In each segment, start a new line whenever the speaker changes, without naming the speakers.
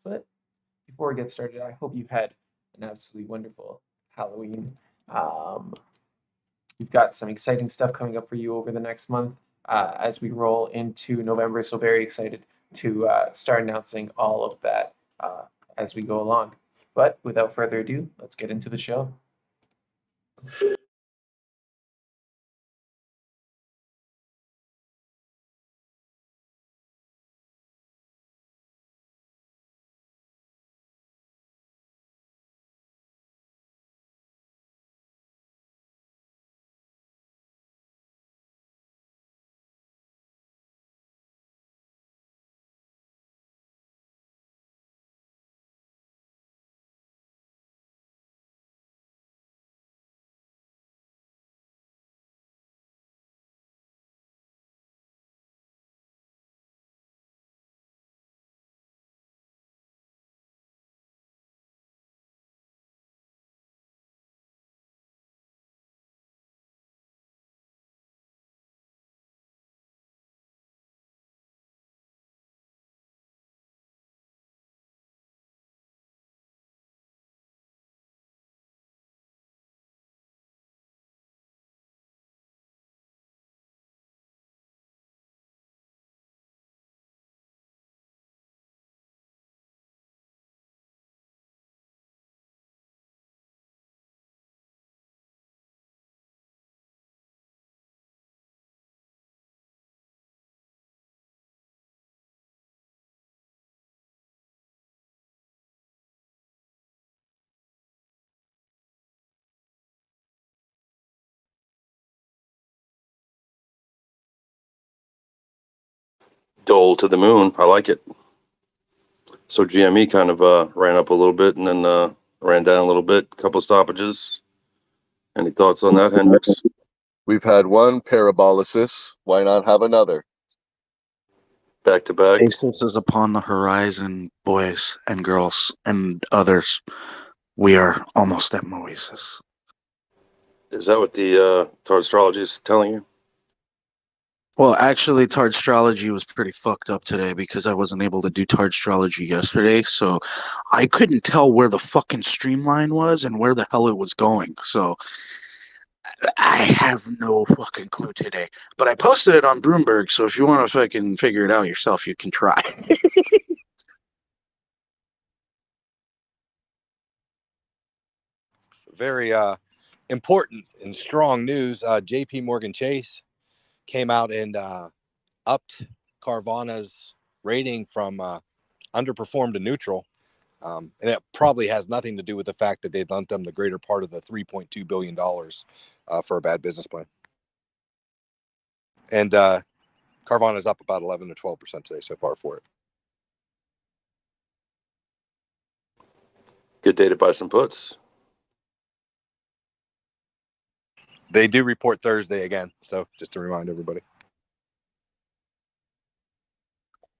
But before we get started, I hope you had an absolutely wonderful Halloween. Um, we've got some exciting stuff coming up for you over the next month as we roll into November. So, very excited to start announcing all of that as we go along. But without further ado, let's get into the show.
Dole to the moon. I like it. So GME kind of ran up a little bit and then ran down a little bit. Couple of stoppages. Any thoughts on that, Hendricks?
We've had one parabolysis. Why not have another?
Back to back.
Basis is upon the horizon, boys and girls and others. We are almost at Moesis.
Is that what the tarot astrology is telling you?
Well, actually, Tardstrology was pretty fucked up today because I wasn't able to do Tardstrology yesterday, so I couldn't tell where the fucking streamline was and where the hell it was going. So I have no fucking clue today. But I posted it on Bloomberg, so if you want to fucking figure it out yourself, you can try.
Very important and strong news. JP Morgan Chase came out and upped Carvana's rating from underperformed to neutral. And it probably has nothing to do with the fact that they lent them the greater part of the $3.2 billion for a bad business plan. And Carvana is up about 11 to 12% today so far for it.
Good day to buy some puts.
They do report Thursday again, so just to remind everybody.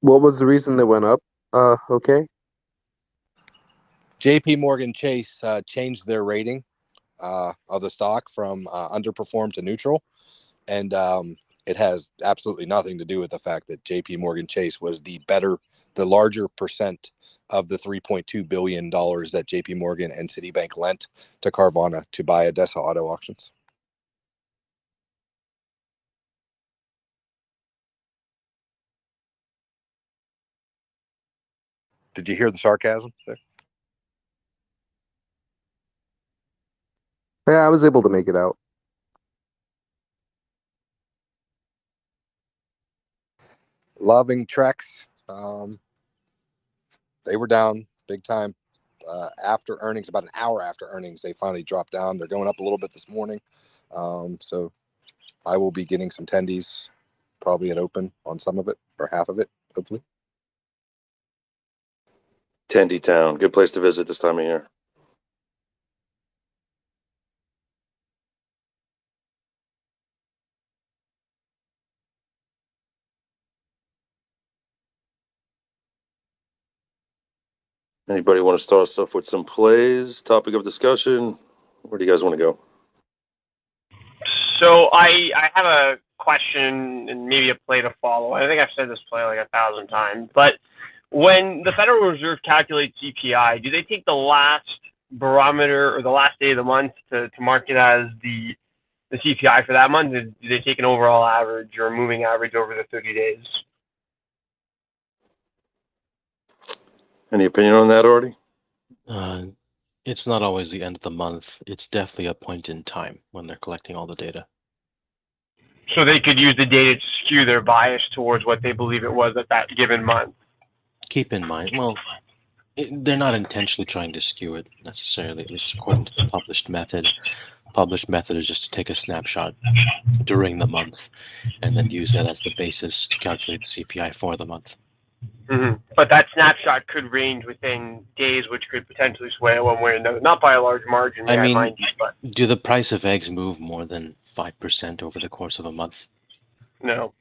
What was the reason they went up? Okay.
JP Morgan Chase changed their rating of the stock from underperformed to neutral. And it has absolutely nothing to do with the fact that JP Morgan Chase was the larger percent of the $3.2 billion that JP Morgan and Citibank lent to Carvana to buy ADESA Auto Auctions. Did you hear the sarcasm there?
Yeah, I was able to make it out.
Loving Trex. They were down big time after earnings, about an hour after earnings. They finally dropped down. They're going up a little bit this morning. So I will be getting some tendies probably at open on some of it or half of it, hopefully.
Tendy Town. Good place to visit this time of year. Anybody want to start us off with some plays? Topic of discussion? Where do you guys want to go?
So I have a question and maybe a play to follow. I think I've said this play like 1,000 times, but When the Federal Reserve calculates CPI, do they take the last barometer or the last day of the month to mark it as the CPI for that month? Do they take an overall average or a moving average over the 30 days?
Any opinion on that, Artie?
It's not always the end of the month. It's definitely a point in time when they're collecting all the data.
So they could use the data to skew their bias towards what they believe it was at that given month.
Keep in mind, well, they're not intentionally trying to skew it necessarily, at least according to the published method. Published method is just to take a snapshot during the month and then use that as the basis to calculate the CPI for the month.
Mm-hmm. But that snapshot could range within days, which could potentially sway it one way or another. Not by a large margin, mind you, but
do the price of eggs move more than 5% over the course of a month?
No.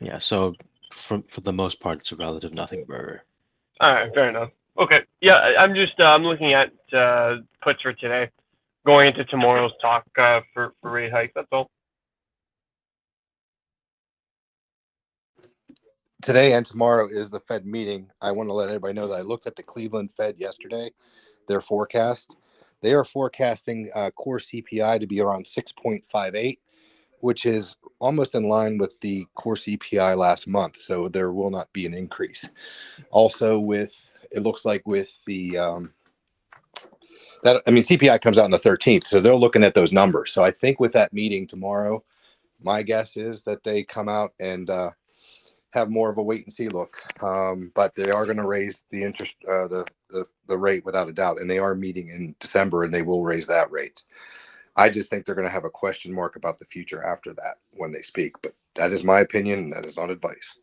Yeah, so for the most part, it's a relative nothing burger.
All right, fair enough. Okay, yeah, I'm just I'm looking at puts for today, going into tomorrow's talk for rate hike. That's all.
Today and tomorrow is the Fed meeting. I want to let everybody know that I looked at the Cleveland Fed yesterday, their forecast. They are forecasting core CPI to be around 6.58, which is almost in line with the core CPI last month. So there will not be an increase. Also, it looks like with the CPI comes out on the 13th, so they're looking at those numbers. So I think with that meeting tomorrow, my guess is that they come out and have more of a wait and see look, but they are going to raise the interest, the rate without a doubt, and they are meeting in December, and they will raise that rate. I just think they're going to have a question mark about the future after that when they speak, but that is my opinion, and that is not advice.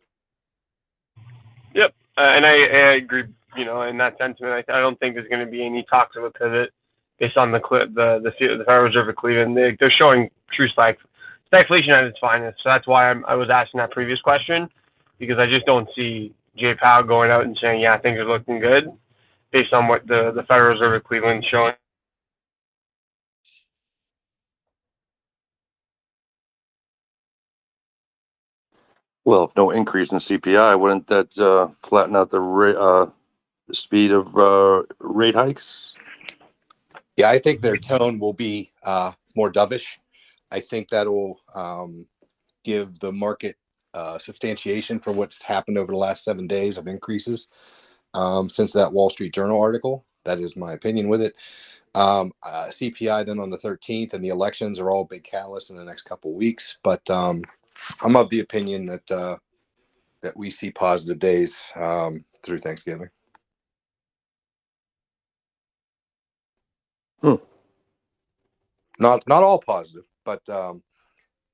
Yep, and I agree. In that sentiment, I don't think there's going to be any talks of a pivot based on the Federal Reserve of Cleveland. They're showing true stagflation at its finest. So that's why I was asking that previous question, because I just don't see Jay Powell going out and saying, yeah, things are looking good based on what the Federal Reserve of Cleveland is showing.
Well, if no increase in CPI, wouldn't that flatten out the speed of rate hikes?
Yeah, I think their tone will be more dovish. I think that will give the market substantiation for what's happened over the last 7 days of increases since that Wall Street Journal article. That is my opinion with it. CPI then on the 13th, and the elections are all big catalysts in the next couple of weeks. But I'm of the opinion that we see positive days through Thanksgiving. Not all positive, but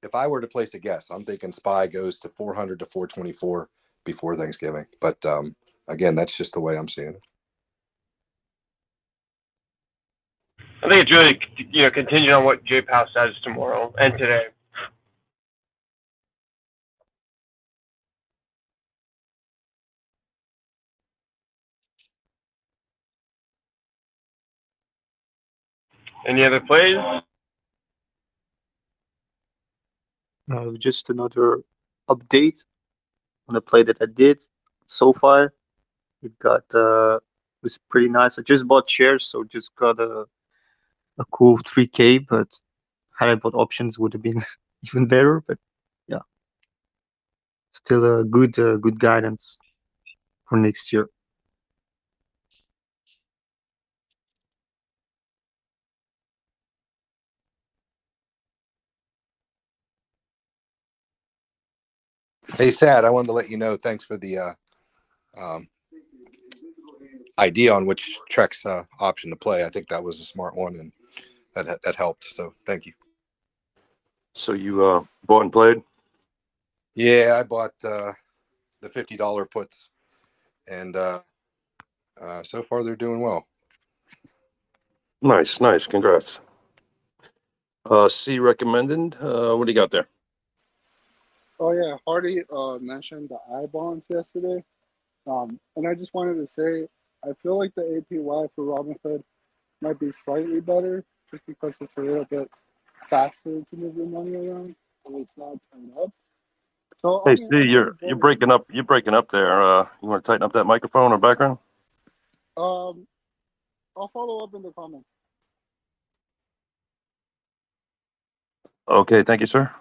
if I were to place a guess, I'm thinking SPY goes to 400 to 424 before Thanksgiving. But again, that's just the way I'm seeing it.
I think it's really contingent on what Jay Powell says tomorrow and today. Any other plays?
Just another update on the play that I did so far. It was pretty nice. I just bought shares, so just got a cool 3K, but had I bought options would have been even better. But yeah, still a good guidance for next year.
Hey, Sad, I wanted to let you know, thanks for the idea on which Trex option to play. I think that was a smart one, and that helped. So thank you.
So you bought and played?
Yeah, I bought the $50 puts, and so far they're doing well.
Nice. Congrats. C recommended. What do you got there?
Oh yeah, Hardy mentioned the I bonds yesterday, and I just wanted to say I feel like the APY for Robinhood might be slightly better just because it's a little bit faster to move your money around and it's not turned up. So
Hey,
I mean, I
Steve,
think it's
you're
very
breaking up. You're breaking up there. You want to tighten up that microphone or background?
I'll follow up in the comments.
Okay, thank you, sir.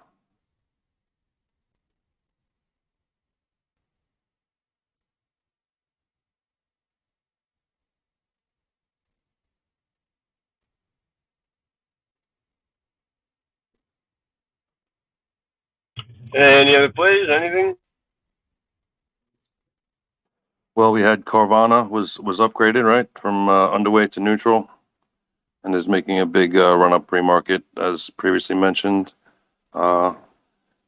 Any other plays? Anything?
Well, we had Carvana was upgraded, right, from underweight to neutral, and is making a big run up pre-market, as previously mentioned. A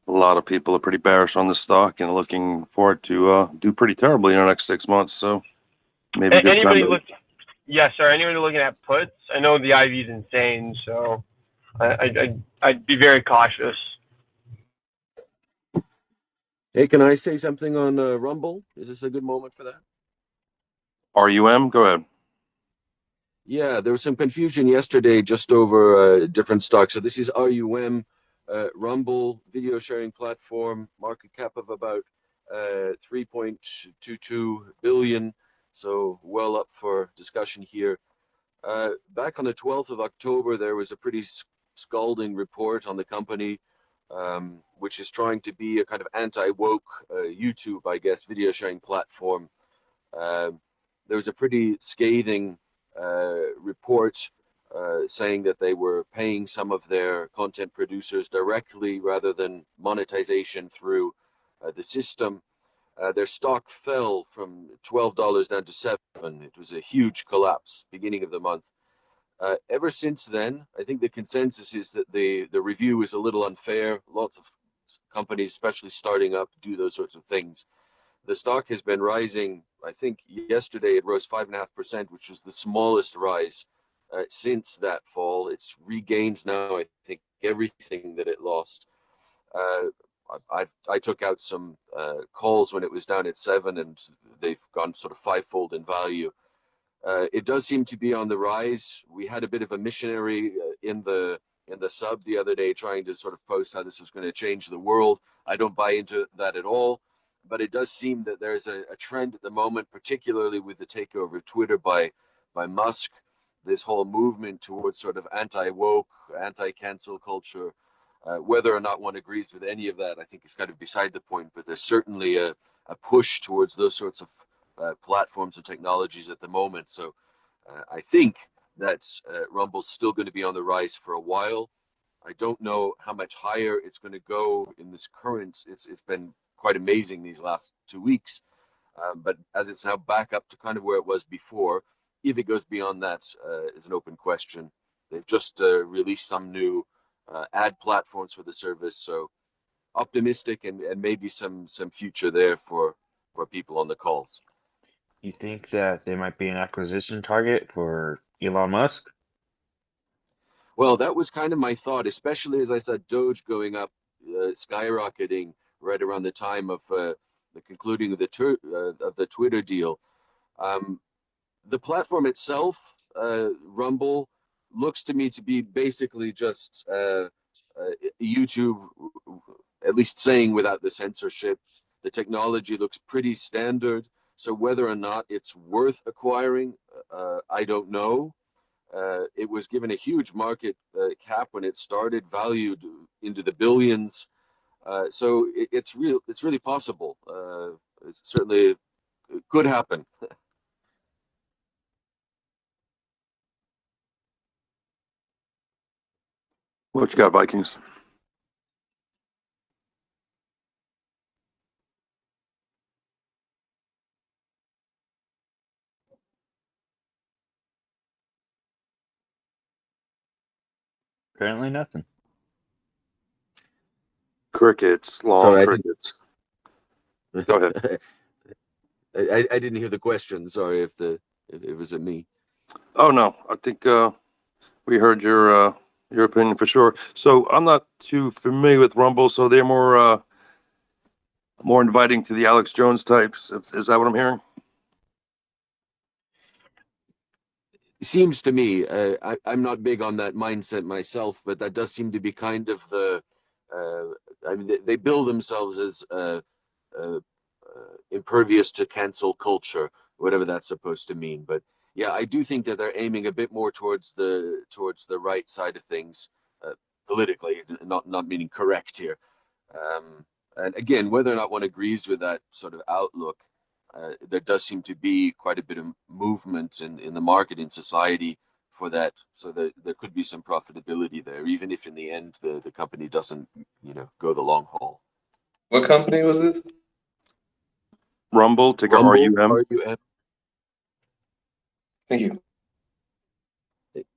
lot of people are pretty bearish on the stock and looking for it to do pretty terribly in the next 6 months. So maybe a good time
Anybody
to.
look? Yes, sir. Anybody looking at puts? I know the IV is insane, so I'd be very cautious.
Hey, can I say something on Rumble? Is this a good moment for that?
RUM, go ahead.
Yeah, there was some confusion yesterday just over different stocks. So this is RUM, Rumble video sharing platform, market cap of about 3.22 billion. So well up for discussion here. Back on the 12th of October, there was a pretty scalding report on the company, which is trying to be a kind of anti-woke YouTube, I guess, video sharing platform. There was a pretty scathing report saying that they were paying some of their content producers directly rather than monetization through the system. Their stock fell from $12 down to $7. It was a huge collapse beginning of the month. Ever since then, I think the consensus is that the review is a little unfair. Lots of companies, especially starting up, do those sorts of things. The stock has been rising. I think yesterday it rose 5.5%, which was the smallest rise since that fall. It's regained now, I think, everything that it lost. I took out some calls when it was down at 7, and they've gone sort of fivefold in value. It does seem to be on the rise. We had a bit of a missionary in the sub the other day trying to sort of post how this was going to change the world. I don't buy into that at all, but it does seem that there's a trend at the moment, particularly with the takeover of Twitter by Musk, this whole movement towards sort of anti-woke, anti-cancel culture. Whether or not one agrees with any of that, I think is kind of beside the point, but there's certainly a push towards those sorts of platforms and technologies at the moment. So I think that Rumble's still going to be on the rise for a while. I don't know how much higher it's going to go in this current. It's been quite amazing these last 2 weeks, but as it's now back up to kind of where it was before, if it goes beyond that is an open question. They've just released some new ad platforms for the service, so optimistic and maybe some future there for people on the calls.
You think that they might be an acquisition target for Elon Musk?
Well, that was kind of my thought, especially as I saw Doge going up, skyrocketing right around the time of the concluding of the Twitter deal. The platform itself, Rumble, looks to me to be basically just YouTube, at least saying without the censorship. The technology looks pretty standard. So whether or not it's worth acquiring, I don't know. It was given a huge market cap when it started, valued into the billions. So it's really possible. It certainly could happen.
What you got, Vikings?
Currently nothing.
Crickets, long
Sorry,
crickets. Go ahead.
I didn't hear the question. Sorry if it was at me.
Oh no, I think we heard your opinion for sure. So I'm not too familiar with Rumble, so they're more inviting to the Alex Jones types. Is that what I'm hearing?
Seems to me, I'm not big on that mindset myself, but that does seem to be kind of the I mean, they bill themselves as impervious to cancel culture, whatever that's supposed to mean. But yeah, I do think that they're aiming a bit more towards the right side of things, politically, not meaning correct here. And again, whether or not one agrees with that sort of outlook, there does seem to be quite a bit of movement in the market, in society, for that, so that there could be some profitability there, even if in the end the company doesn't, go the long haul.
What company was this?
Rumble, ticker
Rumble,
RUM.
RUM.
Thank you.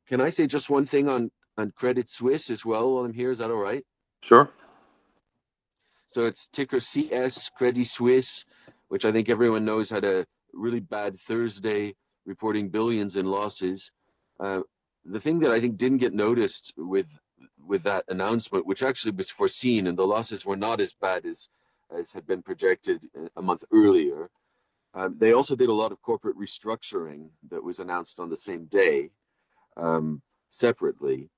Can I say just one thing on Credit Suisse as well while I'm here? Is that all right?
Sure.
So it's ticker CS, Credit Suisse, which I think everyone knows had a really bad Thursday, reporting billions in losses. The thing that I think didn't get noticed with that announcement, which actually was foreseen, and the losses were not as bad as had been projected a month earlier. They also did a lot of corporate restructuring that was announced on the same day, separately.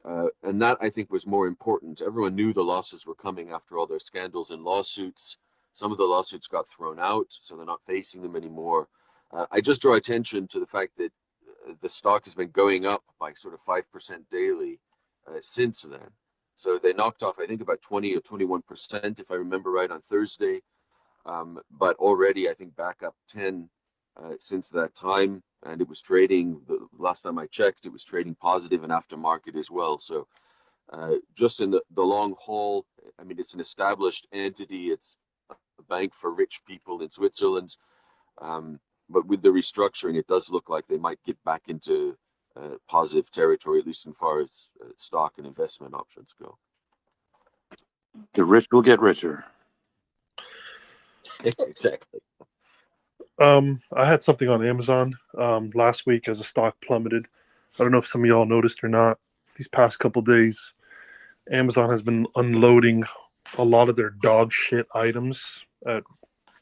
And that, I think, was more important. Everyone knew the losses were coming after all their scandals and lawsuits. Some of the lawsuits got thrown out, so they're not facing them anymore. I just draw attention to the fact that the stock has been going up by sort of 5% daily since then. So they knocked off, I think, about 20 or 21%, if I remember right, on Thursday. But already, I think, back up 10 since that time. And it was trading, the last time I checked, it was trading positive and aftermarket as well. So just in the long haul, I mean, it's an established entity. It's a bank for rich people in Switzerland. But with the restructuring, it does look like they might get back into positive territory, at least as far as stock and investment options go.
The rich will get richer.
Exactly.
I had something on Amazon last week as the stock plummeted. I don't know if some of y'all noticed or not. These past couple days, Amazon has been unloading a lot of their dog shit items at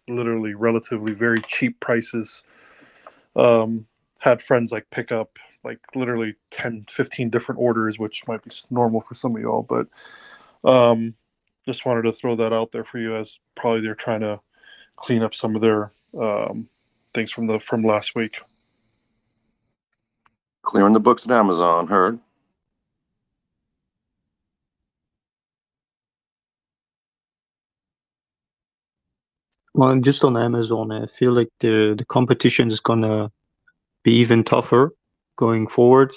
literally relatively very cheap prices. Had friends like pick up like literally 10, 15 different orders, which might be normal for some of y'all, but just wanted to throw that out there for you, as probably they're trying to clean up some of their things from last week.
Clearing the books at Amazon, heard.
Well, just on Amazon, I feel like the competition is gonna be even tougher going forward.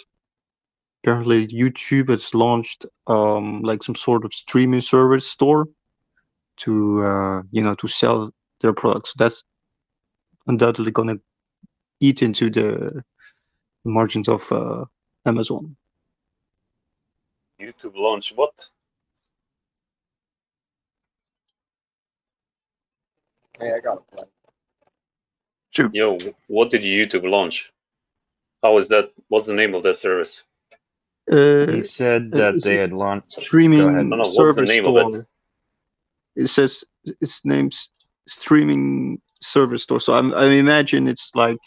Apparently, YouTube has launched like some sort of streaming service store to to sell their products. That's undoubtedly gonna eat into the margins of Amazon.
YouTube launch what?
Hey, I got a plan.
Shoot.
Yo, what did YouTube launch? How is that? What's the name of that service?
He said that
It's
they
a
had launched. Go ahead.
streaming
No, what's the
service
name of
store.
it?
It says its name's streaming service store. So I imagine it's like,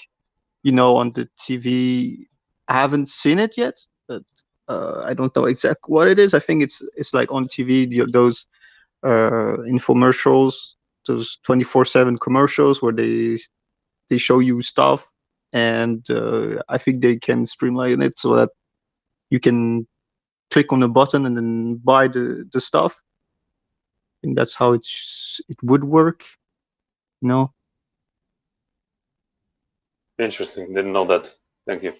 on the TV. I haven't seen it yet, but I don't know exactly what it is. I think it's like on TV, those infomercials, those 24/7 commercials where they show you stuff, and I think they can streamline it so that you can click on a button and then buy the stuff. I think that's how it would work.
Interesting. Didn't know that. Thank you.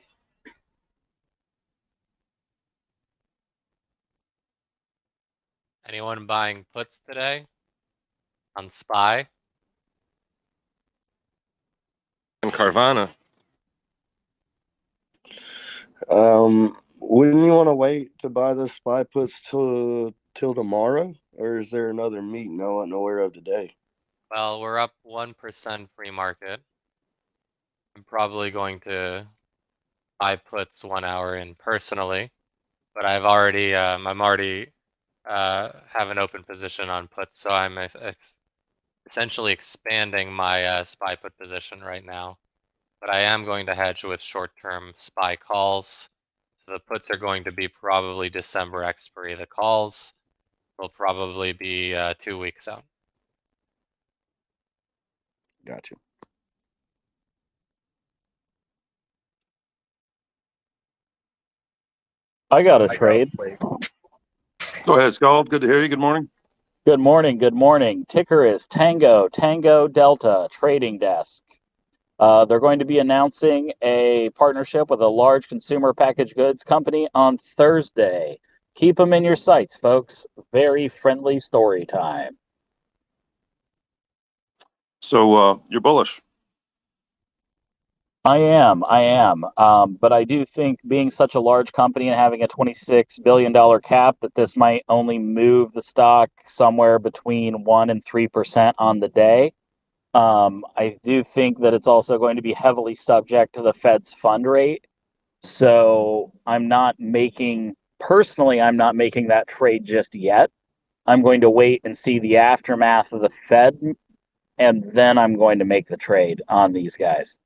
Anyone buying puts today on SPY?
And Carvana.
Wouldn't you want to wait to buy the SPY puts till tomorrow, or is there another meeting I wasn't aware of today?
Well, we're up 1% free market. I'm probably going to buy puts 1 hour in personally, but I'm already have an open position on puts, so I'm essentially expanding my SPY put position right now. But I am going to hedge with short-term SPY calls. So the puts are going to be probably December expiry. The calls will probably be 2 weeks out.
Gotcha.
I got a trade.
Go ahead, Scald. Good to hear you. Good morning.
Good morning. Good morning. Ticker is Tango Delta Trading Desk. They're going to be announcing a partnership with a large consumer packaged goods company on Thursday. Keep them in your sights, folks. Very friendly story time.
So you're bullish.
I am. But I do think being such a large company and having a $26 billion cap, that this might only move the stock somewhere between 1% and 3% on the day. I do think that it's also going to be heavily subject to the Fed's fund rate. So I'm not making that trade just yet. I'm going to wait and see the aftermath of the Fed, and then I'm going to make the trade on these guys.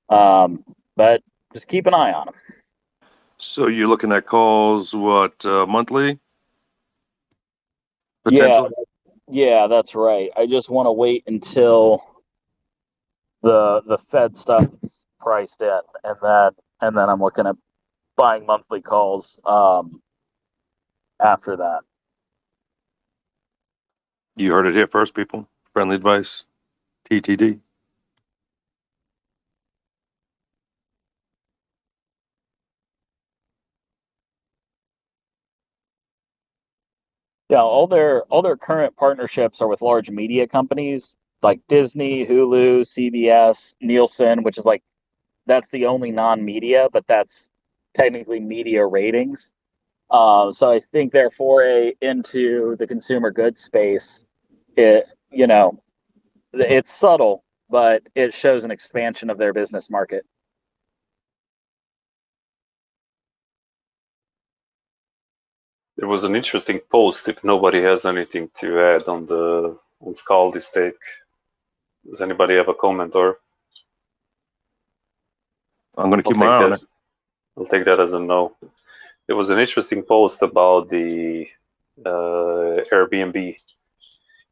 But just keep an eye on them.
So you're looking at calls, monthly? Potentially?
Yeah, that's right. I just want to wait until the Fed stuff is priced in, and then I'm looking at buying monthly calls after that.
You heard it here first, people. Friendly advice. TTD.
Yeah, all their current partnerships are with large media companies like Disney, Hulu, CBS, Nielsen, which is like that's the only non-media, but that's technically media ratings. So I think their foray into the consumer goods space, it's subtle, but it shows an expansion of their business market.
There was an interesting post. If nobody has anything to add on Scaldi's take, does anybody have a comment or?
I'm going to keep my eye on it.
I'll take that as a no. There was an interesting post about the Airbnb.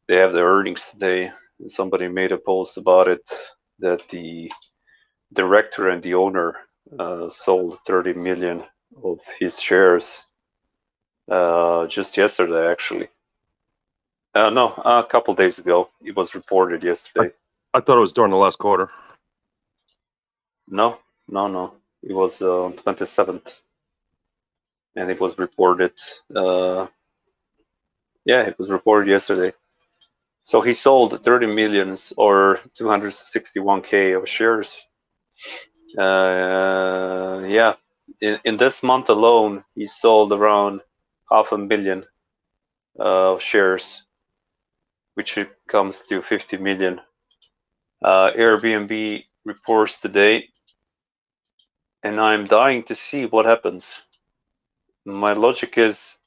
They have the earnings today, and somebody made a post about it that the director and the owner sold 30 million of his shares just yesterday, actually. No, a couple days ago. It was reported yesterday.
I thought it was during the last quarter.
No. It was on 27th. And it was reported. It was reported yesterday. So he sold 30 millions or 261K of shares. In this month alone, he sold around 500,000 of shares, which comes to 50 million. Airbnb reports today, and I'm dying to see what happens. My logic is,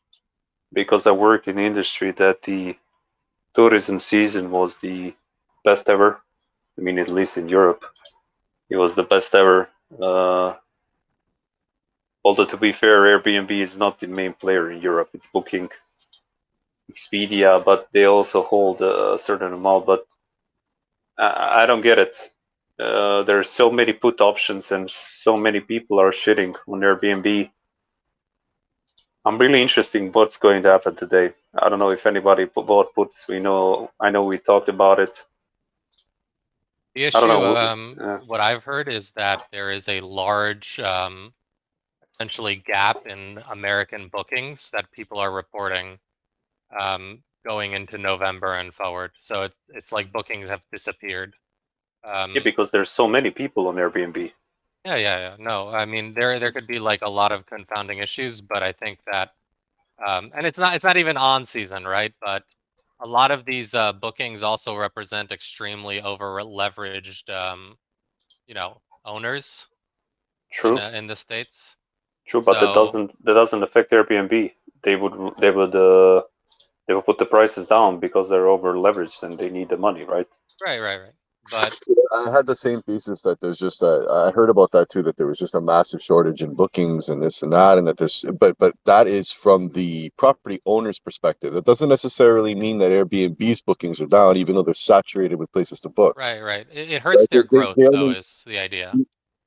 because I work in the industry, that the tourism season was the best ever. I mean, at least in Europe, it was the best ever. Although, to be fair, Airbnb is not the main player in Europe. It's Booking, Expedia, but they also hold a certain amount. But I don't get it. There are so many put options, and so many people are shitting on Airbnb. I'm really interested in what's going to happen today. I don't know if anybody bought puts. I know we talked about it.
The issue, what I've heard is that there is a large, essentially gap in American bookings that people are reporting going into November and forward. So it's like bookings have disappeared.
Because there's so many people on Airbnb.
Yeah. No, I mean there could be like a lot of confounding issues, but I think that, and it's not even on season, right? But a lot of these bookings also represent extremely over leveraged, owners.
True.
In the States.
True, but that doesn't affect Airbnb. They would put the prices down because they're over leveraged and they need the money, right?
Right. But
I had the same thesis that there's just I heard about that too, that there was just a massive shortage in bookings and this and that, and that this, but that is from the property owner's perspective. It doesn't necessarily mean that Airbnb's bookings are down, even though they're saturated with places to book.
Right. It hurts their growth, though, is the idea.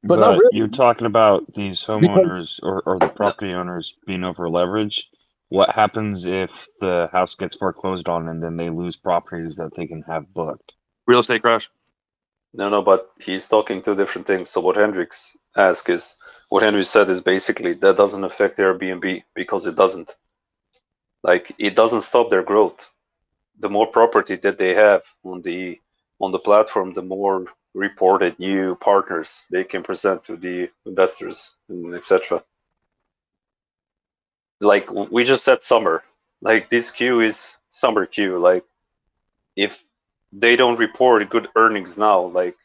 But not really.
You're talking about these
Because
homeowners or the property owners being over leveraged. What happens if the house gets foreclosed on and then they lose properties that they can have booked?
Real estate crash.
No, but he's talking two different things. So what Hendrix asked is, what Henry said is basically that doesn't affect Airbnb because it doesn't. Like, it doesn't stop their growth. The more property that they have on the platform, the more reported new partners they can present to the investors and etc. Like we just said, summer. Like this queue is summer queue. Like if they don't report good earnings now, like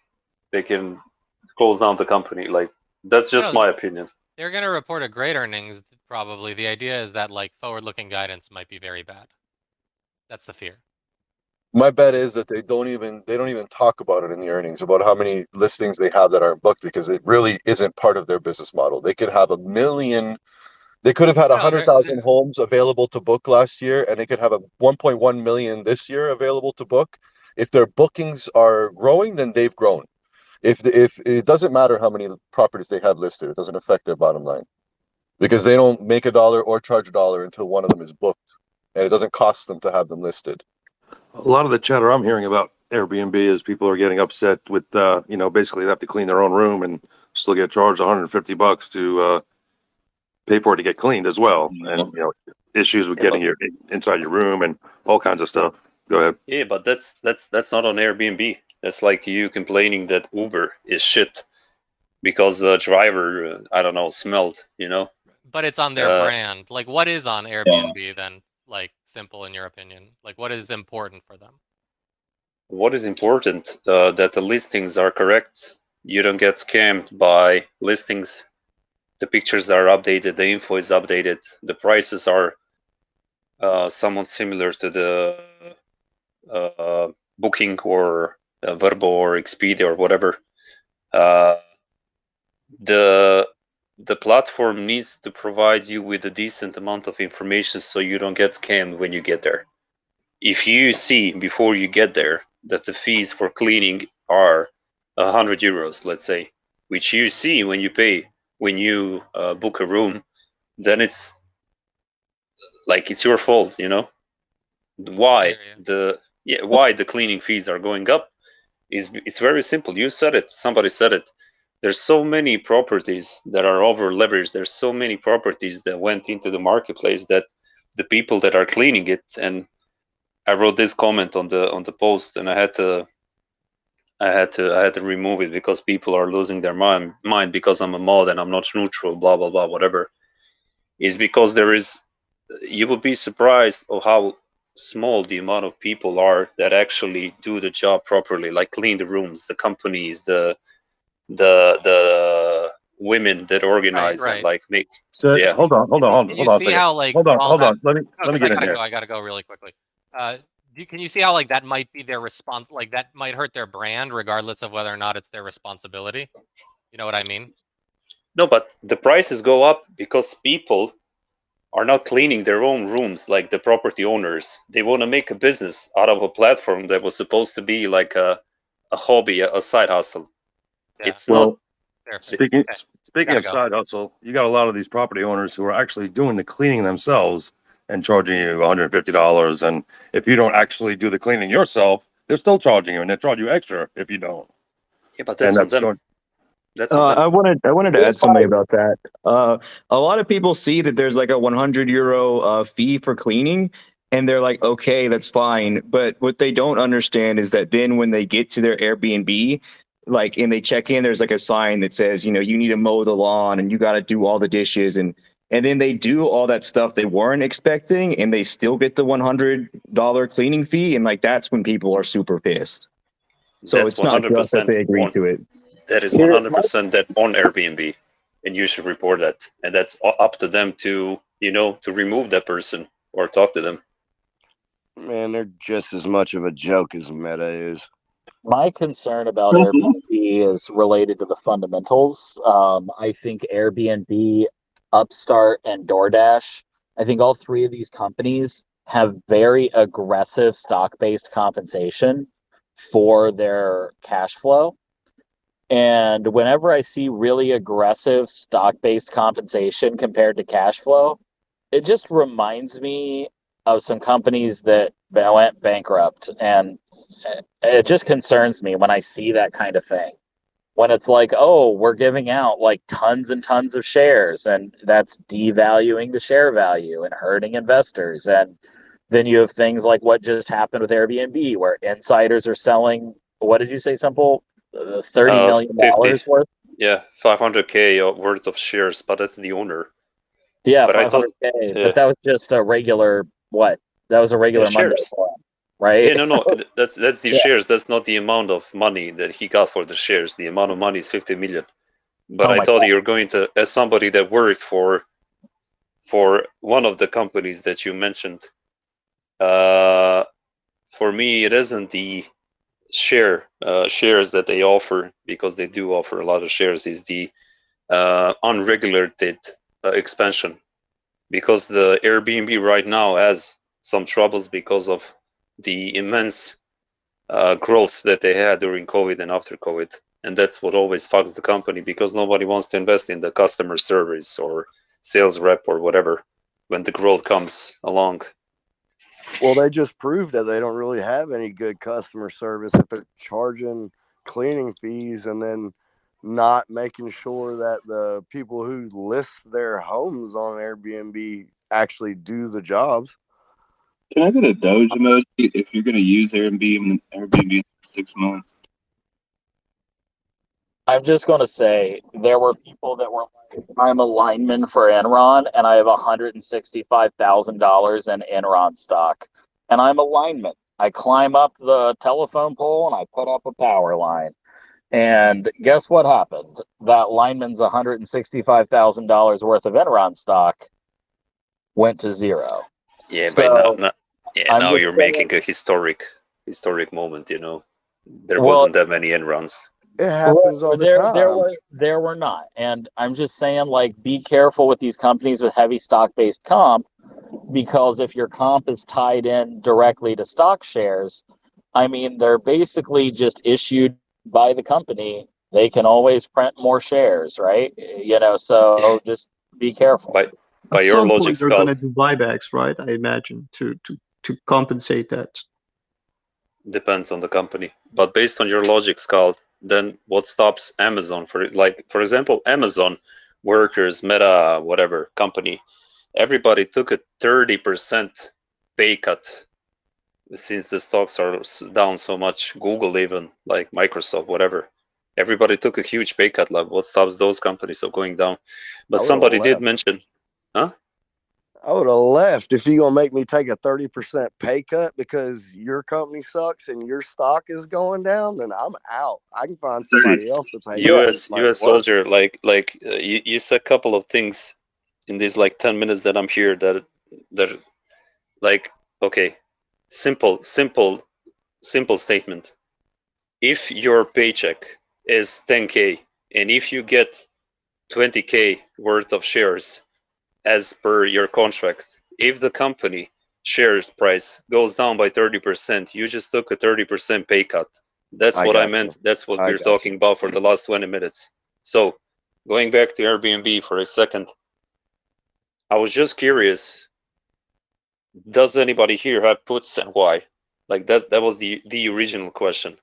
they can close down the company. Like that's just my opinion.
They're going to report a great earnings, probably. The idea is that like forward-looking guidance might be very bad. That's the fear.
my bet is that they don't even talk about it in the earnings, about how many listings they have that aren't booked, because it really isn't part of their business model. They could have 1 million. They could have had 100,000 homes available to book last year, and they could have a 1.1 million this year available to book. If their bookings are growing, then they've grown. If it doesn't matter how many properties they have listed, it doesn't affect their bottom line, because they don't make a dollar or charge a dollar until one of them is booked, and it doesn't cost them to have them listed.
A lot of the chatter I'm hearing about Airbnb is people are getting upset with, basically they have to clean their own room and still get charged $150 to pay for it to get cleaned as well. And, issues with getting inside your room and all kinds of stuff. Go ahead.
Yeah, but that's not on Airbnb. That's like you complaining that Uber is shit because the driver, I don't know, smelled,
But it's on their brand. Like, what is on Airbnb then? Like, simple in your opinion? Like, what is important for them?
What is important? That the listings are correct. You don't get scammed by listings. The pictures are updated. The info is updated. The prices are somewhat similar to the Booking or Verbo or Expedia or whatever. The platform needs to provide you with a decent amount of information so you don't get scammed when you get there. If you see before you get there that the fees for cleaning are 100 euros, let's say, which you see when you pay, when you book a room, then it's like it's your fault, Why the cleaning fees are going up it's very simple. You said it. Somebody said it. There's so many properties that are over leveraged. There's so many properties that went into the marketplace that the people that are cleaning it, and I wrote this comment on the post, and I had to remove it because people are losing their mind because I'm a mod and I'm not neutral, blah blah blah, whatever. Is because you will be surprised of how small the amount of people are that actually do the job properly, like clean the rooms, the companies, the women that organize and like make.
So,
yeah.
hold on a second.
How like
hold on. Let me get in here.
I gotta go really quickly. Can you see how like that might be their response? Like that might hurt their brand, regardless of whether or not it's their responsibility. You know what I mean?
No, but the prices go up because people are not cleaning their own rooms like the property owners. They want to make a business out of a platform that was supposed to be like a hobby, a side hustle. Yeah. It's not.
Speaking of side hustle, you got a lot of these property owners who are actually doing the cleaning themselves and charging you $150. And if you don't actually do the cleaning yourself, they're still charging you, and they charge you extra if you don't.
Yeah, but that's on them.
I wanted to add something about that. A lot of people see that there's like a 100 euro fee for cleaning, and they're like, okay, that's fine. But what they don't understand is that then when they get to their Airbnb, like, and they check in, there's like a sign that says, you need to mow the lawn and you got to do all the dishes, and then they do all that stuff they weren't expecting, and they still get the $100 cleaning fee, and like that's when people are super pissed. So
That's
it's not just that they agree to it.
That is 100% that on Airbnb, and you should report that. And that's up to them to, to remove that person or talk to them.
Man, they're just as much of a joke as Meta is.
My concern about Airbnb is related to the fundamentals. I think Airbnb, Upstart, and DoorDash, I think all three of these companies have very aggressive stock-based compensation for their cash flow. And whenever I see really aggressive stock-based compensation compared to cash flow, it just reminds me of some companies that went bankrupt. And it just concerns me when I see that kind of thing. When it's like, oh, we're giving out like tons and tons of shares, and that's devaluing the share value and hurting investors. And then you have things like what just happened with Airbnb, where insiders are selling, what did you say, Simple? $30 million
50.
worth?
Yeah, 500K worth of shares, but that's the owner.
Yeah,
But I thought,
500K.
yeah,
But that was just a regular, what? That was a
yeah,
regular Monday
shares.
for him, right?
Yeah, no, that's the
Yeah.
shares. That's not the amount of money that he got for the shares. The amount of money is 50 million. But
Oh
I
my
thought
God.
you're going to, as somebody that worked for one of the companies that you mentioned, for me, it isn't the shares that they offer, because they do offer a lot of shares, is the unregulated expansion, because the Airbnb right now has some troubles because of the immense growth that they had during COVID and after COVID. And that's what always fucks the company, because nobody wants to invest in the customer service or sales rep or whatever when the growth comes along.
Well, they just proved that they don't really have any good customer service if they're charging cleaning fees and then not making sure that the people who list their homes on Airbnb actually do the jobs.
Can I get a Doge emoji if you're going to use Airbnb in 6 months?
I'm just going to say there were people that were like, I'm a lineman for Enron and I have $165,000 in Enron stock. And I'm a lineman. I climb up the telephone pole and I put up a power line. And guess what happened? That lineman's $165,000 worth of Enron stock went to zero.
Yeah,
So
but
I'm
now
just
you're
saying,
making a historic moment. There
well,
wasn't that many end runs.
It happens all the time.
There were not. And I'm just saying, like, be careful with these companies with heavy stock-based comp, because if your comp is tied in directly to stock shares, I mean, they're basically just issued by the company. They can always print more shares, right? So just be careful.
By
At
your
some
logic,
point, they're
Scott,
going to do buybacks, right? I imagine to compensate that.
depends on the company. But based on your logic, Scott, then what stops Amazon for it? Like, for example, Amazon workers, Meta, whatever company, everybody took a 30% pay cut since the stocks are down so much. Google, even like Microsoft, whatever. Everybody took a huge pay cut. Like, what stops those companies from going down? But somebody did mention, huh?
I would have left if you're going to make me take a 30% pay cut because your company sucks and your stock is going down, then I'm out. I can find somebody else to pay.
US soldier, you said a couple of things in these like 10 minutes that I'm here that like, okay, simple statement. If your paycheck is 10K and if you get 20K worth of shares as per your contract, if the company shares price goes down by 30%, you just took a 30% pay cut. That's what I meant. That's what we're talking about for the last 20 minutes. So going back to Airbnb for a second, I was just curious, does anybody here have puts and why? Like that was the original question.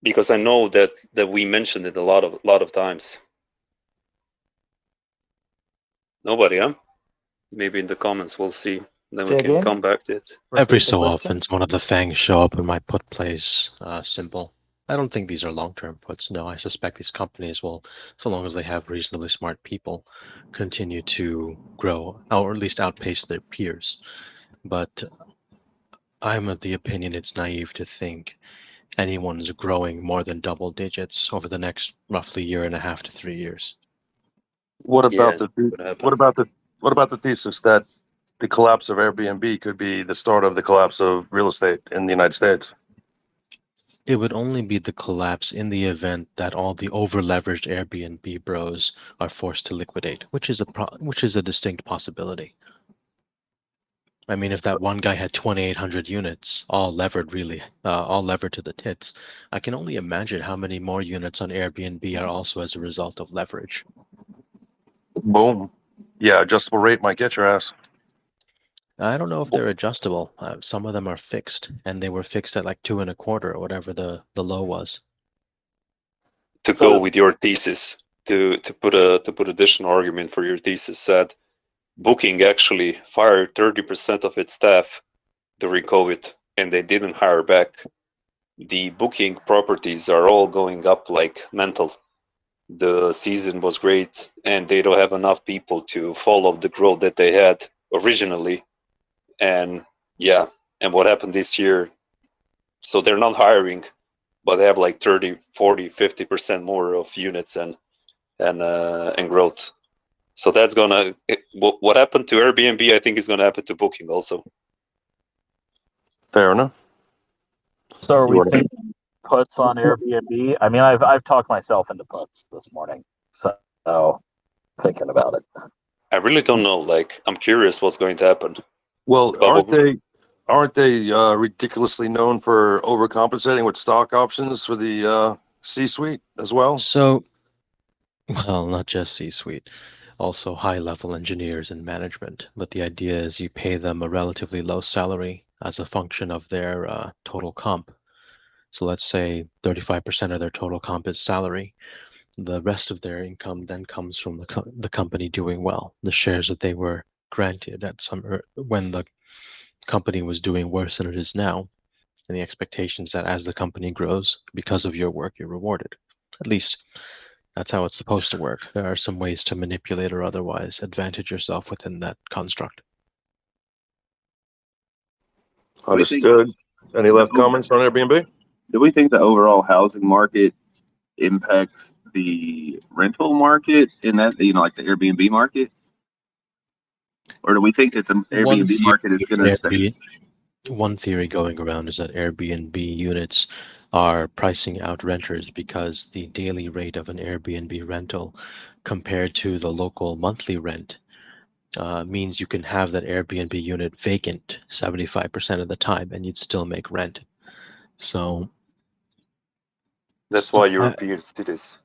Because I know that we mentioned it a lot of times. Nobody, huh? Maybe in the comments we'll see. Then we can come back to it.
Every so often, one of the fangs show up in my put plays. Simple. I don't think these are long-term puts. No, I suspect these companies will, so long as they have reasonably smart people, continue to grow, or at least outpace their peers. But I'm of the opinion it's naive to think anyone's growing more than double digits over the next roughly 1.5 to 3 years.
What
Yes,
about the thesis that the collapse of Airbnb could be the start of the collapse of real estate in the United States.
It would only be the collapse in the event that all the over-leveraged Airbnb bros are forced to liquidate, which is a distinct possibility. I mean, if that one guy had 2,800 units, all levered to the tits, I can only imagine how many more units on Airbnb are also as a result of leverage.
Boom. Yeah, adjustable rate might get your ass.
I don't know if they're adjustable. Some of them are fixed, and they were fixed at like 2.25 or whatever the low was.
To go with your thesis, to put additional argument for your thesis, that Booking actually fired 30% of its staff during COVID, and they didn't hire back. The Booking properties are all going up like mental. The season was great, and they don't have enough people to follow the growth that they had originally. And yeah, and what happened this year? So they're not hiring, but they have like 30, 40, 50% more of units and growth. So that's gonna, what happened to Airbnb, I think is gonna happen to Booking also.
Fair enough.
So are we thinking puts on Airbnb? I mean, I've talked myself into puts this morning, so thinking about it.
I really don't know. Like, I'm curious what's going to happen.
Well, aren't they ridiculously known for overcompensating with stock options for the C-suite as well?
So, well, not just C-suite, also high-level engineers and management. But the idea is you pay them a relatively low salary as a function of their total comp. So let's say 35% of their total comp is salary. The rest of their income then comes from the company doing well, the shares that they were granted at when the company was doing worse than it is now, and the expectations that as the company grows, because of your work, you're rewarded. At least that's how it's supposed to work. There are some ways to manipulate or otherwise advantage yourself within that construct.
Understood. Any last comments on Airbnb?
Do we think the overall housing market impacts the rental market in that, like the Airbnb market? Or do we think that the Airbnb market is going to stay?
One theory going around is that Airbnb units are pricing out renters because the daily rate of an Airbnb rental compared to the local monthly rent means you can have that Airbnb unit vacant 75% of the time and you'd still make rent. So
that's why European cities.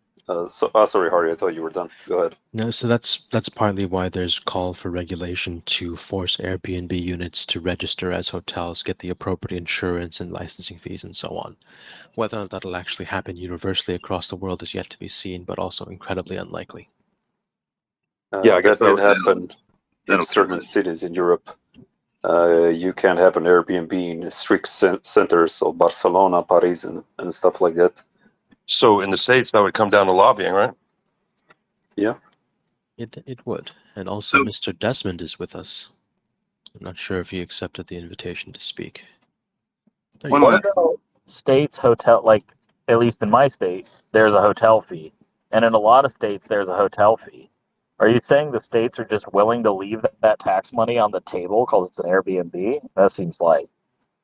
Sorry, Harry, I thought you were done. Go ahead.
No, so that's partly why there's call for regulation to force Airbnb units to register as hotels, get the appropriate insurance and licensing fees and so on. Whether that'll actually happen universally across the world is yet to be seen, but also incredibly unlikely.
Yeah, I guess
that did happen in certain cities in Europe. You can have an Airbnb in strict centers, so Barcelona, Paris, and stuff like that.
So in the States, that would come down to lobbying, right?
Yeah.
It would. And also Mr. Desmond is with us. I'm not sure if he accepted the invitation to speak.
What about states hotel, like at least in my state, there's a hotel fee. And in a lot of states there's a hotel fee. Are you saying the states are just willing to leave that tax money on the table because it's an Airbnb? That seems like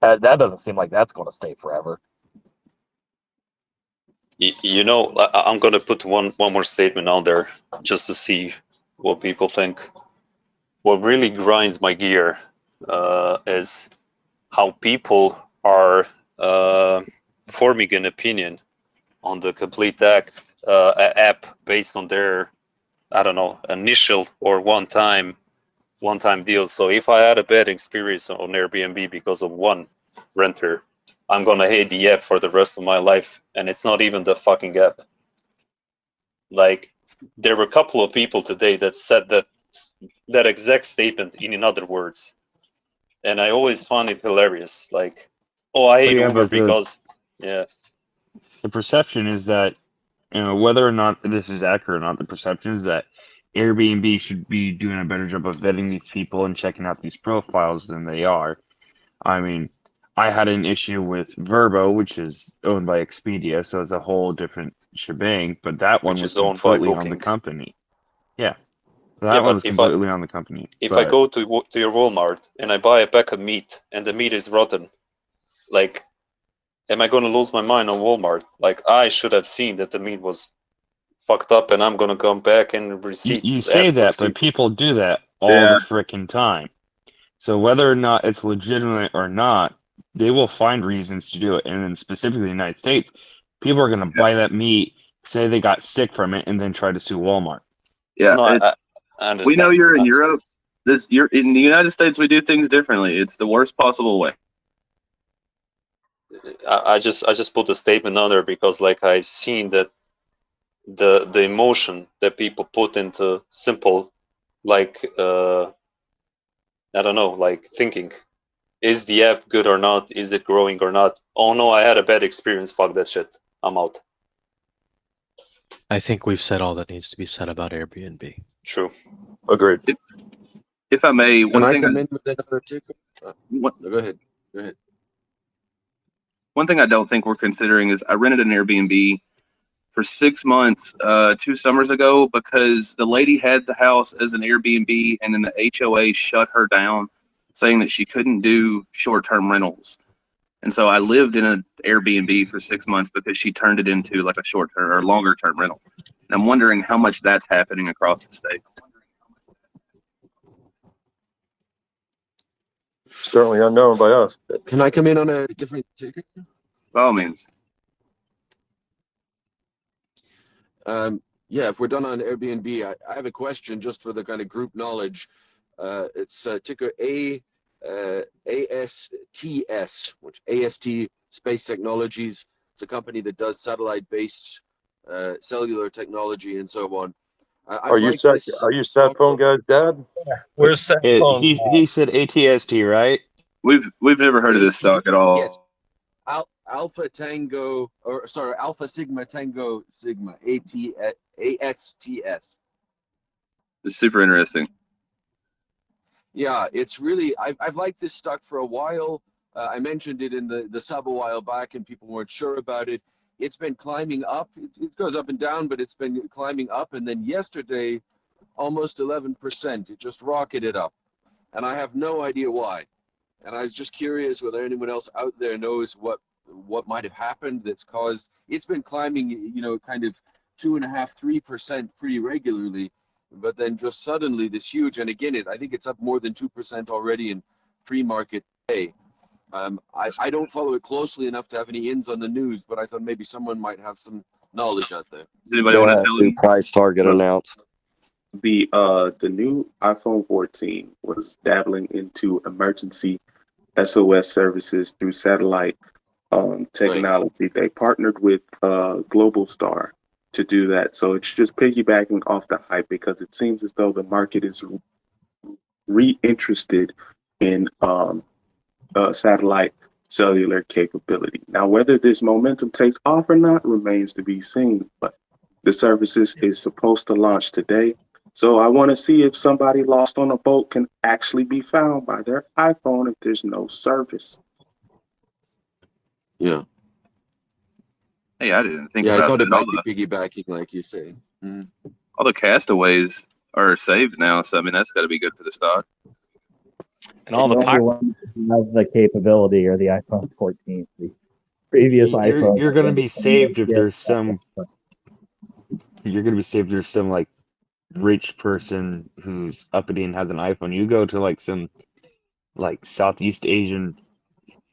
that doesn't seem like that's going to stay forever.
I'm going to put one more statement out there just to see what people think. What really grinds my gear is how people are forming an opinion on the Complete Act app based on their, I don't know, initial or one-time deal. So if I had a bad experience on Airbnb because of one renter, I'm gonna hate the app for the rest of my life, and it's not even the fucking app. Like, there were a couple of people today that said that exact statement in other words, and I always find it hilarious. Like, oh, I hate Uber because, yeah.
The perception is that, whether or not this is accurate or not, the perception is that Airbnb should be doing a better job of vetting these people and checking out these profiles than they are. I mean, I had an issue with Verbo, which is owned by Expedia, so it's a whole different shebang, but that one was completely on the company. Yeah. That one's completely on the company.
If I go to your Walmart and I buy a pack of meat and the meat is rotten, like, am I going to lose my mind on Walmart? Like, I should have seen that the meat was fucked up, and I'm going to come back and
you say that, but people do that all the frickin' time. So whether or not it's legitimate or not, they will find reasons to do it. And then specifically in the United States, people are going to buy that meat, say they got sick from it, and then try to sue Walmart.
Yeah,
No, I understand.
we know you're in Europe. You're in the United States. We do things differently. It's the worst possible way.
I just put a statement on there because, like, I've seen that the emotion that people put into simple, like, I don't know, like thinking, is the app good or not? Is it growing or not? Oh no, I had a bad experience. Fuck that shit. I'm out.
I think we've said all that needs to be said about Airbnb.
True.
Agreed.
If I may,
Can I come in with another ticket? No, go ahead. Go ahead.
One thing I don't think we're considering is I rented an Airbnb for 6 months 2 summers ago because the lady had the house as an Airbnb and then the HOA shut her down, saying that she couldn't do short-term rentals. And so I lived in an Airbnb for 6 months because she turned it into like a short-term or longer-term rental. And I'm wondering how much that's happening across the states.
Certainly unknown by us.
Can I come in on a different ticket?
By all means.
Yeah, if we're done on Airbnb, I have a question just for the kind of group knowledge. It's ticker ASTS, which AST Space Technologies. It's a company that does satellite-based cellular technology and so on.
Are you sat phone guy's dad?
Where's Seth? He said ATST, right?
We've never heard of this stock at all.
Yes. Alpha Tango, or sorry, Alpha Sigma Tango Sigma, ASTS.
It's super interesting.
Yeah, it's really, I've liked this stock for a while. I mentioned it in the sub a while back and people weren't sure about it. It's been climbing up. It goes up and down, but it's been climbing up. And then yesterday, almost 11%. It just rocketed up. And I have no idea why. And I was just curious whether anyone else out there knows what might have happened that's caused. It's been climbing, you know, kind of 2.5%, 3% pretty regularly, but then just suddenly this huge, and again, I think it's up more than 2% already in pre-market day. I don't follow it closely enough to have any ins on the news, but I thought maybe someone might have some knowledge out there.
Does anybody want to tell
New price target announced.
The new iPhone 14 was dabbling into emergency SOS services through satellite technology. They partnered with Global Star to do that. So it's just piggybacking off the hype because it seems as though the market is reinterested in satellite cellular capability. Now, whether this momentum takes off or not remains to be seen, but the services is supposed to launch today. So I want to see if somebody lost on a boat can actually be found by their iPhone if there's no service.
Yeah.
Hey, I didn't think
Yeah, I
about
thought
that.
it might be piggybacking, like you say. Mm.
All the castaways are saved now, so I mean that's got to be good for the stock.
And all the ones that have the capability are the iPhone 14. The previous iPhone.
You're going to be saved if there's some. You're going to be saved if there's some like rich person who's uppity and has an iPhone. You go to like some like Southeast Asian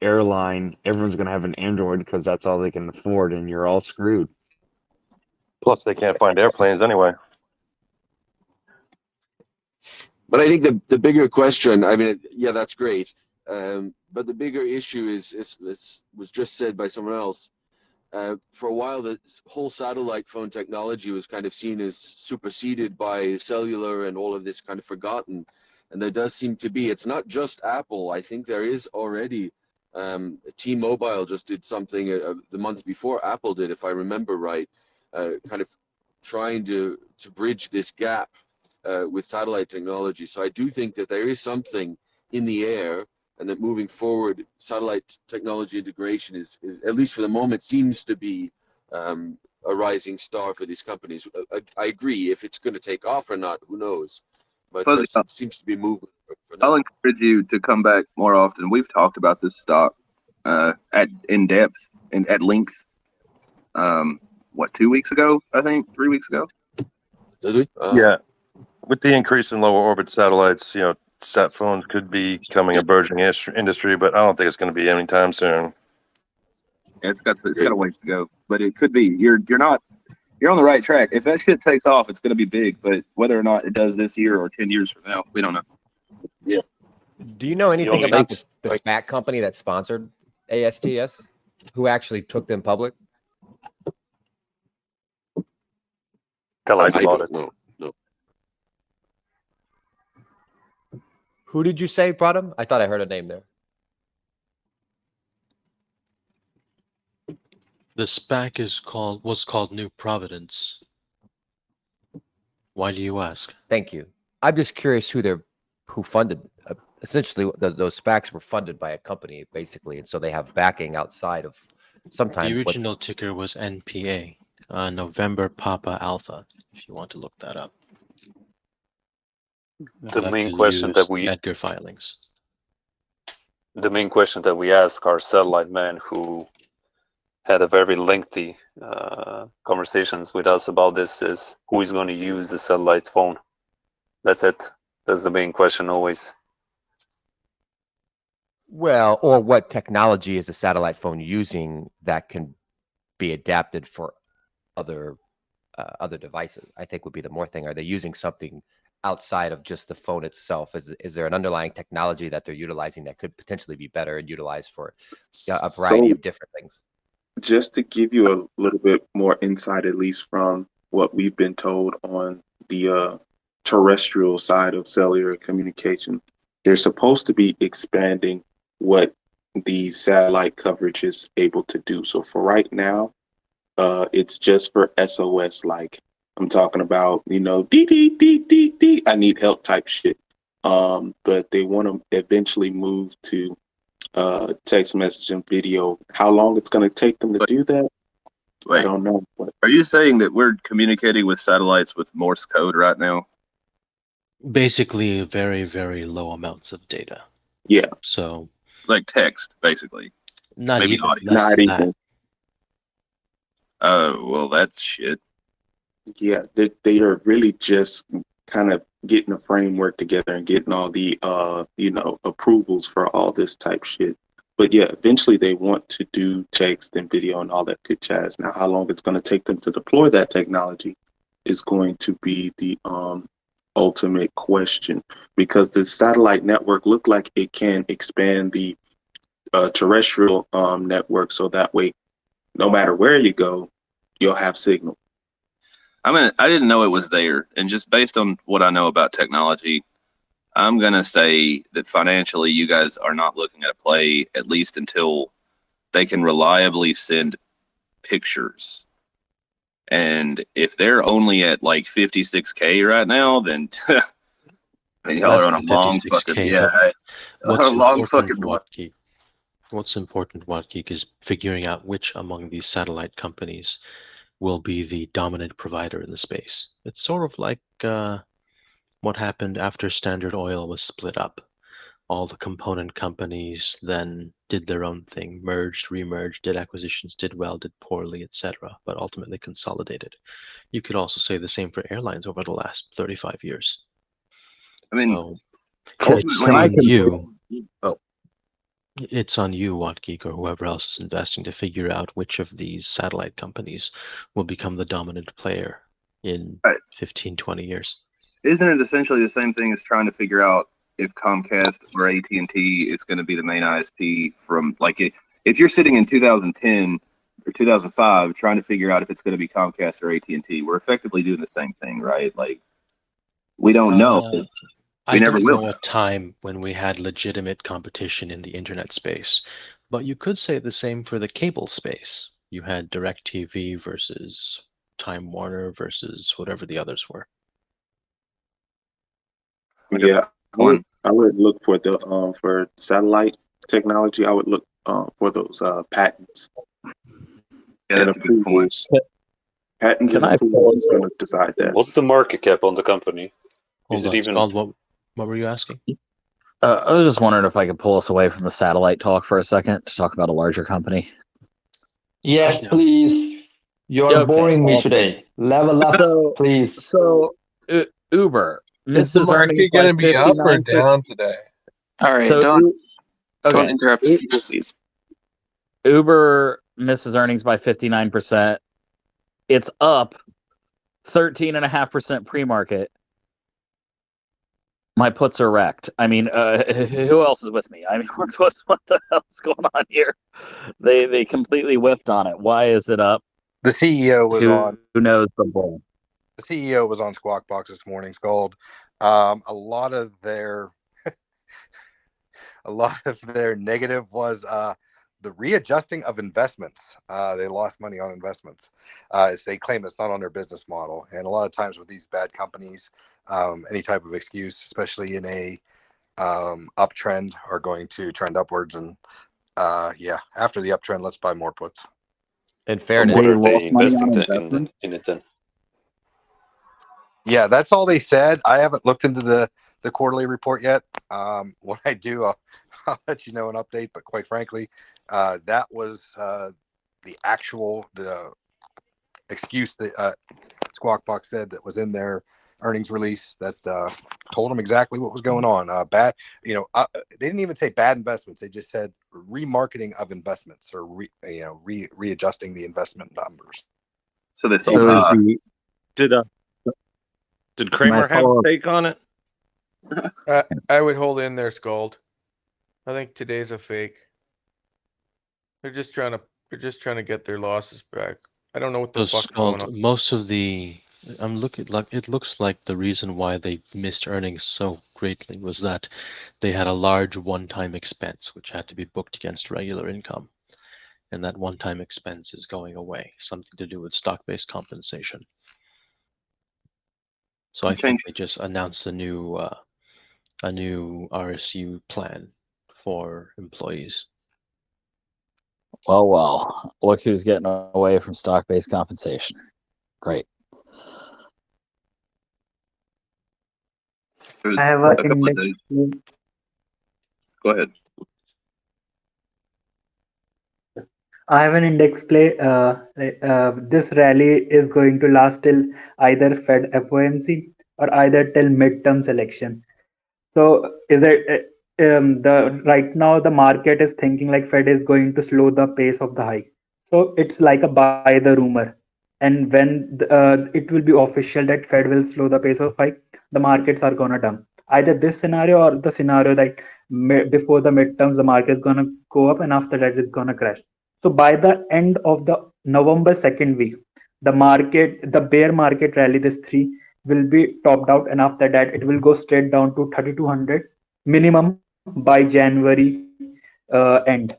airline, everyone's going to have an Android because that's all they can afford, and you're all screwed.
Plus, they can't find airplanes anyway.
But I think the bigger question, I mean, yeah, that's great. But the bigger issue is was just said by someone else. For a while, the whole satellite phone technology was kind of seen as superseded by cellular and all of this kind of forgotten. And there does seem to be, it's not just Apple. I think there is already, T-Mobile just did something the month before Apple did, if I remember right, kind of trying to bridge this gap with satellite technology. So I do think that there is something in the air, and that moving forward, satellite technology integration is at least for the moment, seems to be a rising star for these companies. I agree. If it's going to take off or not, who knows? but
Fuzzy,
there seems to be movement for
I'll
now.
encourage you to come back more often. We've talked about this stock in depth and at length. 2 weeks ago? I think 3 weeks ago.
Did we?
Yeah. With the increase in lower orbit satellites, sat phones could be becoming a burgeoning industry, but I don't think it's going to be anytime soon.
It's got a ways to go, but it could be. You're on the right track. If that shit takes off, it's going to be big. But whether or not it does this year or 10 years from now, we don't know.
Yeah.
Do you know anything
only-
about the SPAC company that sponsored ASTS? Who actually took them public?
Tell us
I
about
don't
it.
know. No.
Who did you say brought them? I thought I heard a name there.
The SPAC was called New Providence. Why do you ask?
Thank you. I'm just curious who funded. Essentially, those SPACs were funded by a company, basically, and so they have backing outside of sometimes.
The original ticker was NPA, November Papa Alpha. If you want to look that up.
The main question that we
Edgar filings.
The main question that we ask our satellite man, who had a very lengthy conversations with us about this, is who is going to use the satellite phone. That's it. That's the main question always.
Well, or what technology is a satellite phone using that can be adapted for other devices? I think would be the more thing. Are they using something outside of just the phone itself? Is there an underlying technology that they're utilizing that could potentially be better and utilized for a variety of different things?
Just to give you a little bit more insight, at least from what we've been told on the terrestrial side of cellular communication, they're supposed to be expanding what the satellite coverage is able to do. So for right now, it's just for SOS, like I'm talking about, dee, I need help type shit. But they want to eventually move to text message and video. How long it's going to take them to do that? I don't know. But
Are you saying that we're communicating with satellites with Morse code right now?
Basically, very, very low amounts of data.
Yeah.
So,
like text, basically.
Not
Maybe
even.
audio.
Less than that.
Well, that's shit.
Yeah, they are really just kind of getting a framework together and getting all the approvals for all this type shit. But yeah, eventually they want to do text and video and all that good jazz. Now, how long it's going to take them to deploy that technology is going to be the ultimate question, because the satellite network looked like it can expand the terrestrial network, so that way, no matter where you go, you'll have signal.
I didn't know it was there, and just based on what I know about technology, I'm gonna say that financially, you guys are not looking at a play, at least until they can reliably send pictures. And if they're only at like 56K right now, then y'all are on a long fucking
Watgeek. What's important, Watgeek, is figuring out which among these satellite companies will be the dominant provider in the space. It's sort of like what happened after Standard Oil was split up. All the component companies then did their own thing, merged, remerged, did acquisitions, did well, did poorly, etc., but ultimately consolidated. You could also say the same for airlines over the last 35 years.
I mean,
so it's on you. It's on you, Watgeek, or whoever else is investing, to figure out which of these satellite companies will become the dominant player in 15, 20 years.
Isn't it essentially the same thing as trying to figure out if Comcast or AT&T is going to be the main ISP from, like, if you're sitting in 2010 or 2005 trying to figure out if it's going to be Comcast or AT&T, we're effectively doing the same thing, right? Like, we don't know.
I don't know a time when we had legitimate competition in the internet space, but you could say the same for the cable space. You had DirecTV versus Time Warner versus whatever the others were.
Yeah, I would look for the for satellite technology. I would look for those patents.
Yeah, that's a good point.
Patents and approvals is going to decide that.
What's the market cap on the company?
Hold on, Scald, what were you asking?
I was just wondering if I could pull us away from the satellite talk for a second to talk about a larger company.
Yes, please. You are
Okay,
boring me
awesome.
today. Level up, please.
So Uber
Is the
misses earnings
market
by
going to be up or
59%.
down today?
All right,
So
don't interrupt people, please.
Uber misses earnings by 59%. It's up 13.5% pre-market. My puts are wrecked. I mean, who else is with me? I mean, what the hell's going on here? They completely whiffed on it. Why is it up?
The CEO was on.
Who knows the bull?
The CEO was on Squawk Box this morning. Scald. A lot of their negative was the readjusting of investments. They lost money on investments. As they claim it's not on their business model. And a lot of times with these bad companies, any type of excuse, especially in a uptrend, are going to trend upwards. And after the uptrend, let's buy more puts.
In fairness,
what are they investing in it then?
Yeah, that's all they said. I haven't looked into the quarterly report yet. When I do, I'll let you know an update. But quite frankly, that was the excuse that Squawk Box said that was in their earnings release that told them exactly what was going on. They didn't even say bad investments. They just said remarketing of investments or readjusting the investment numbers.
So they sold.
Did Kramer have a take on it? I would hold in there, Scald. I think today's a fake. They're just trying to get their losses back. I don't know what the fuck's going on.
Most of the it looks like the reason why they missed earnings so greatly was that they had a large one-time expense which had to be booked against regular income, and that one-time expense is going away. Something to do with stock-based compensation. So I think they just announced a new RSU plan for employees.
Well, look who's getting away from stock-based compensation. Great.
I have a index. Go ahead.
I have an index play. This rally is going to last till either Fed FOMC or either till midterms election. So is it right now the market is thinking like Fed is going to slow the pace of the hike. So it's like a buy the rumor. And when it will be official that Fed will slow the pace of hike, the markets are gonna dump. Either this scenario or the scenario that before the midterms the market is gonna go up and after that it's gonna crash. So by the end of the November 2nd week, the bear market rally, this three will be topped out, and after that it will go straight down to 3200 minimum by January end.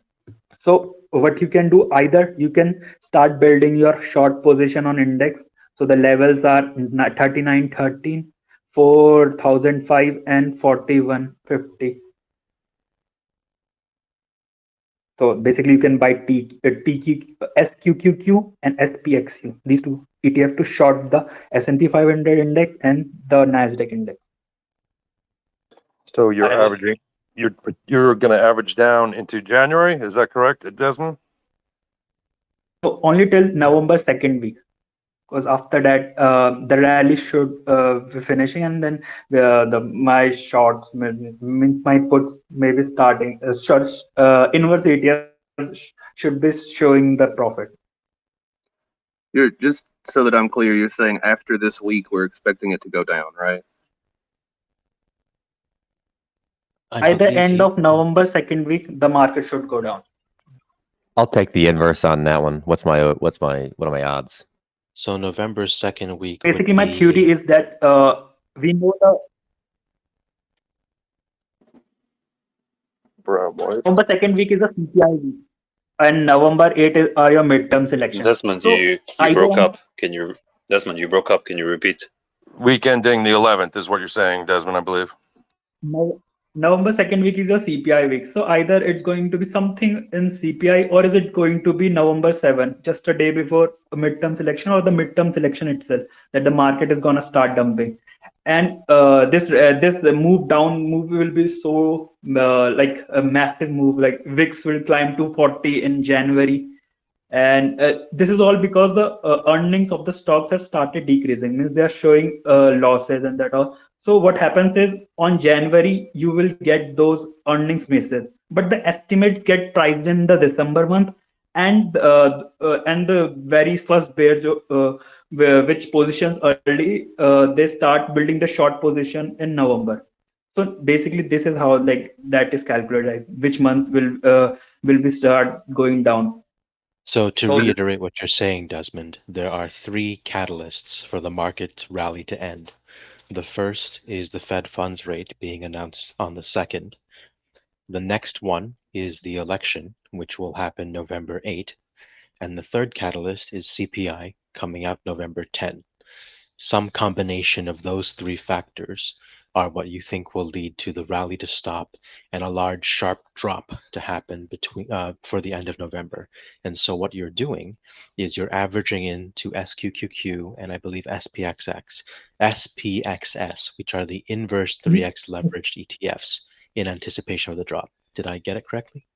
So what you can do, either you can start building your short position on index. So the levels are 3913, 4005 and 4150. So basically you can buy SQQQ and SPXU, these two ETF to short the S&P 500 index and the Nasdaq index.
So you're averaging. You're going to average down into January. Is that correct, Desmond?
So only till November 2nd week, because after that the rally should be finishing, and then my shorts means my puts may be starting. Shorts inverse ETF should be showing the profit.
You're just so that I'm clear. You're saying after this week we're expecting it to go down, right?
By the end of November 2nd week, the market should go down.
I'll take the inverse on that one. What are my odds?
So November 2nd week.
Basically, my theory is that we know the November 2nd week is a CPI week, and November 8th are your midterms elections.
Desmond, you broke up. Desmond, you broke up. Can you repeat?
Week ending the 11th is what you're saying, Desmond, I believe.
November 2nd week is a CPI week. So either it's going to be something in CPI, or is it going to be November 7th, just a day before a midterms election, or the midterms election itself, that the market is going to start dumping. And this the move will be so like a massive move. Like VIX will climb to 40 in January, and this is all because the earnings of the stocks have started decreasing. Means they are showing losses and that all. So what happens is on January you will get those earnings misses, but the estimates get priced in the December month, and the very first bear which positions early, they start building the short position in November. So basically, this is how like that is calculated. Like, which month will we start going down?
So to
So
reiterate what you're saying, Desmond, there are three catalysts for the market rally to end. The first is the Fed funds rate being announced on the 2nd. The next one is the election, which will happen November 8. And the third catalyst is CPI coming out November 10. Some combination of those three factors are what you think will lead to the rally to stop and a large sharp drop to happen for the end of November. And so what you're doing is you're averaging into SQQQ and I believe SPXS, which are the inverse 3x leveraged ETFs in anticipation of the drop. Did I get it correctly?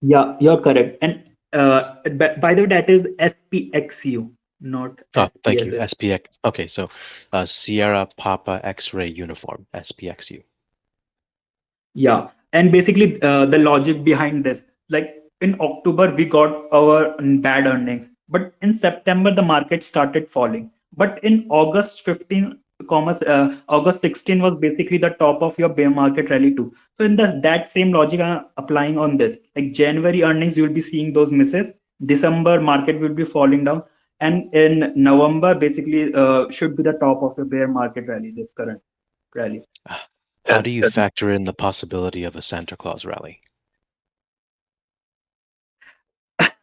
yeah, you're correct. And by the way, that is SPXU, not
Thank you.
SPSS.
SPX. Okay, so Sierra Papa X-ray uniform, SPXU.
Yeah, and basically the logic behind this, like in October we got our bad earnings, but in September the market started falling. But in August 15, August 16 was basically the top of your bear market rally too. So in that same logic I'm applying on this. Like January earnings, you'll be seeing those misses. December market will be falling down, and in November basically should be the top of your bear market rally. This current rally.
How do you factor in the possibility of a Santa Claus rally?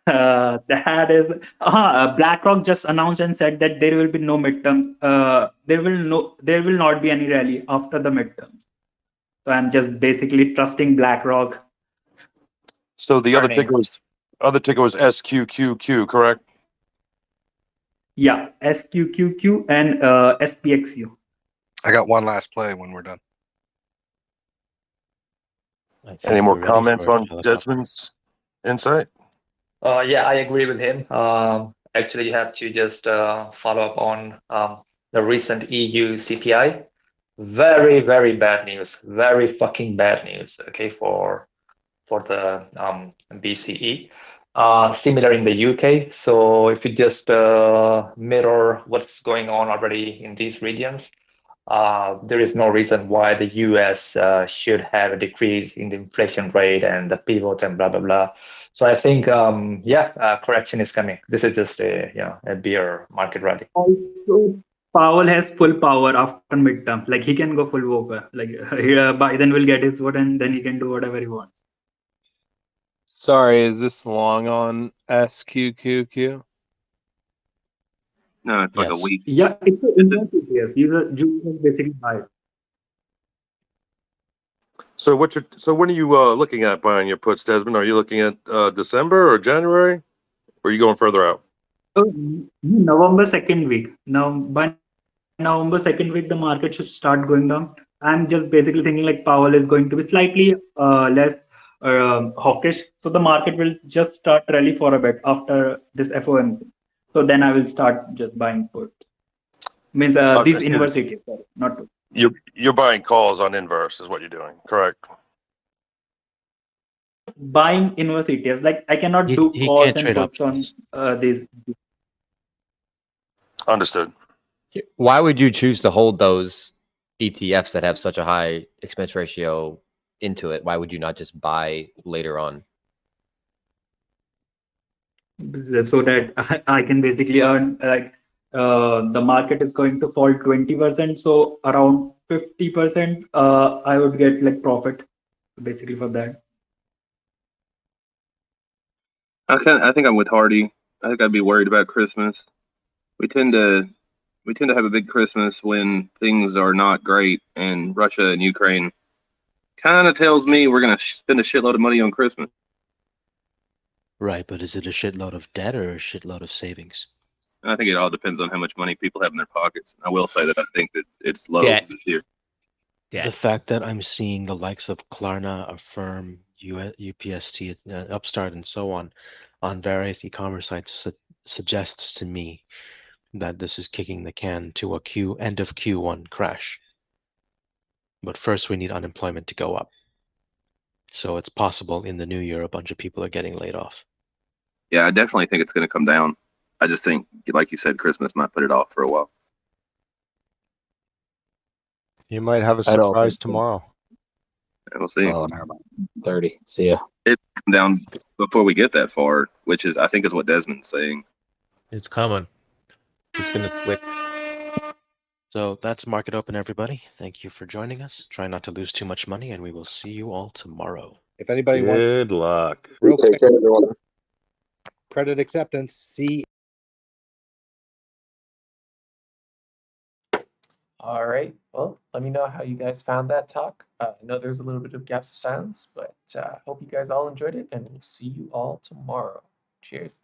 That is BlackRock just announced and said that there will be no midterm. There will not be any rally after the midterms. So I'm just basically trusting BlackRock.
So the other
Earnings.
ticker was SQQQ, correct?
Yeah, SQQQ and SPXU.
I got one last play when we're done.
Any more comments on Desmond's insight?
Yeah, I agree with him. Actually, you have to just follow up on the recent EU CPI. Very, very bad news. Very fucking bad news. Okay, for the BCE. Similar in the UK. So if you just mirror what's going on already in these regions, there is no reason why the US should have a decrease in the inflation rate and the pivot and blah blah blah. So I think correction is coming. This is just a beer market rally.
Also, Powell has full power after midterm. Like he can go full Volcker. Like Biden will get his vote and then he can do whatever he wants.
Sorry, is this long on SQQQ?
No, it's like a week.
Yeah, it's an inverse ETF. You can basically buy it.
So when are you looking at buying your puts, Desmond? Are you looking at December or January? Or are you going further out?
So November second week. Now by November second week, the market should start going down. I'm just basically thinking like Powell is going to be slightly less hawkish, so the market will just start rally for a bit after this FOMC. So then I will start just buying put. Means these inverse ETFs, sorry, not put.
You're buying calls on inverse is what you're doing, correct?
Buying inverse ETFs, like I cannot do calls and puts on these.
Understood.
Why would you choose to hold those ETFs that have such a high expense ratio into it? Why would you not just buy later on?
So that I can basically earn like the market is going to fall 20%, so around 50% I would get like profit basically for that.
I think I'm with Hardy. I think I'd be worried about Christmas. We tend to have a big Christmas when things are not great, and Russia and Ukraine kind of tells me we're going to spend a shitload of money on Christmas.
Right, but is it a shitload of debt or a shitload of savings?
I think it all depends on how much money people have in their pockets. I will say that I think that it's low
Debt.
this year.
The fact that I'm seeing the likes of Klarna, Affirm, UPST, Upstart, and so on various e-commerce sites suggests to me that this is kicking the can to a end of Q1 crash. But first, we need unemployment to go up. So it's possible in the new year a bunch of people are getting laid off.
Yeah, I definitely think it's going to come down. I just think, like you said, Christmas might put it off for a while.
You might have a
I'd also
surprise
think-
tomorrow.
And we'll see.
Oh, never mind. 30. See ya.
It's come down before we get that far, which is, I think, is what Desmond's saying.
It's coming. It's gonna switch.
So that's Market Open, everybody. Thank you for joining us. Try not to lose too much money, and we will see you all tomorrow.
If anybody wants,
Good luck.
real
Take
quick,
care, everyone.
credit acceptance, C.
All right. Well, let me know how you guys found that talk. I know there's a little bit of gaps of silence, but hope you guys all enjoyed it, and we'll see you all tomorrow. Cheers.